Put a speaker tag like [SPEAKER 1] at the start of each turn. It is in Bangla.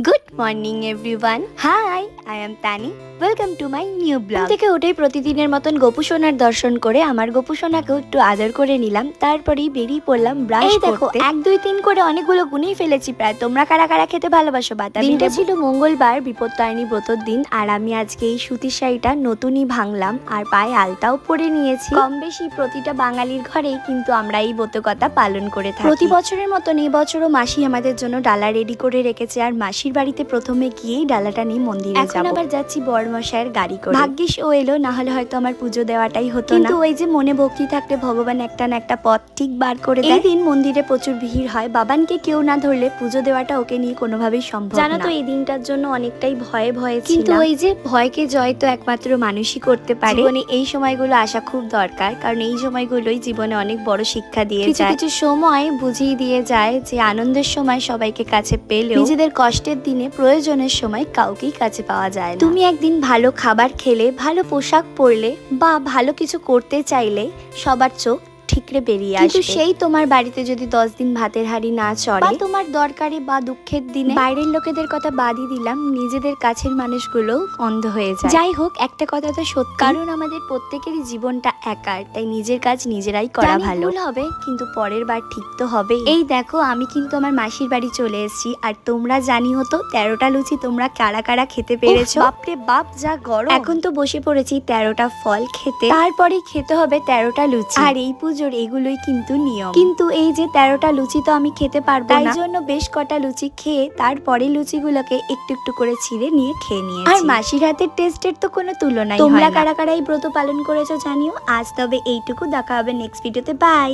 [SPEAKER 1] Good morning everyone, hi, I am Tani. Welcome to my new blog. থেকে উঠেই প্রতিদিনের মতন গোপু সোনার দর্শন করে আমার গোপু সোনাকেও একটু আদর করে নিলাম, তারপরেই বেরিয়ে পড়লাম ব্রাশ করতে। দেখো 1 2 3 করে অনেকগুলো গুনেই ফেলেছি প্রায়। তোমরা কারা কারা খেতে ভালোবাসো বাতাবি? দিনটা ছিল মঙ্গলবার, বিপত্তারিণী ব্রতর দিন, আর আমি আজকে এই সুতির শাড়িটা নতুনই ভাঙলাম আর পায়ে আলতাও পরে নিয়েছি। কম বেশি প্রতিটা বাঙালির ঘরেই কিন্তু আমরা এই ব্রতকথা পালন করে থাকি। প্রতি বছরের মতন এই বছরও মাসি আমাদের জন্য ডালা রেডি করে রেখেছে, আর মাসির বাড়িতে প্রথমে গিয়েই ডালাটা নিয়ে মন্দিরে যাব। এখন আবার যাচ্ছি বড়মশাইয়ের গাড়ি করে। ভাগ্যিস ও এলো, না হলে হয়তো আমার পুজো দেওয়াটাই হতো না। কিন্তু ওই যে মনে ভক্তি থাকলে ভগবান একটা না একটা পথ ঠিক বার করে দেয়। এই দিন মন্দিরে প্রচুর ভিড় হয়, বাবানকে কেউ না ধরলে পুজো দেওয়াটা ওকে নিয়ে কোনোভাবেই সম্ভব না। জানো তো এই দিনটার জন্য অনেকটাই ভয়ে ভয়ে ছিল, কিন্তু ওই যে ভয়কে জয় তো একমাত্র মানুষই করতে পারে। জীবনে এই সময়গুলো আসা খুব দরকার, কারণ এই সময়গুলোই জীবনে অনেক বড় শিক্ষা দিয়ে যায়। কিছু সময় বুঝিয়ে দিয়ে যায় যে আনন্দের সময় সবাইকে কাছে পেলেও নিজেদের কষ্টের দিনে প্রয়োজনের সময় কাউকেই কাছে পাওয়া যায় না। তুমি একদিন ভালো খাবার খেলে, ভালো পোশাক পরলে বা ভালো কিছু করতে চাইলে সবার চোখ ঠিকরে বেরিয়ে আসবে। কিন্তু সেই তোমার বাড়িতে যদি 10 দিন ভাতের হাঁড়ি না চড়ে, বা তোমার দরকারি বা দুঃখের দিনে বাইরের লোকেদের কথা বাদই দিলাম, নিজেদের কাছের মানুষগুলো অন্ধ হয়ে যায়। যাই হোক, একটা কথা তো সত্যি, কারণ আমাদের প্রত্যেকেরই জীবনটা একার, তাই নিজের কাজ নিজেরাই করা ভালো। ভুল হবে কিন্তু পরের বার ঠিক তো হবে। এই দেখো, আমি কিন্তু আমার মাসির বাড়ি চলে এসেছি, আর তোমরা জানি হতো 13টা লুচি তোমরা কারা কারা খেতে পেরেছো। বাপরে বাপ, যা গরম। এখন তো বসে পড়েছি 13টা ফল খেতে, তারপরে খেতে হবে 13টা লুচি। আর এই পুজোর এগুলোই কিন্তু নিয়ম। কিন্তু এই যে 13টা লুচি তো আমি খেতে পারবো না, তাই জন্য বেশ কটা লুচি খেয়ে তারপরে লুচিগুলোকে একটু একটু করে ছিঁড়ে নিয়ে খেয়ে নিয়েছি। আর মাসির হাতের টেস্টের তো কোনো তুলনাই হয় না। তোমরা কারা কারা এই ব্রত পালন করেছো জানিও। আজ তবে এইটুকু, দেখা হবে নেক্সট ভিডিওতে। বাই।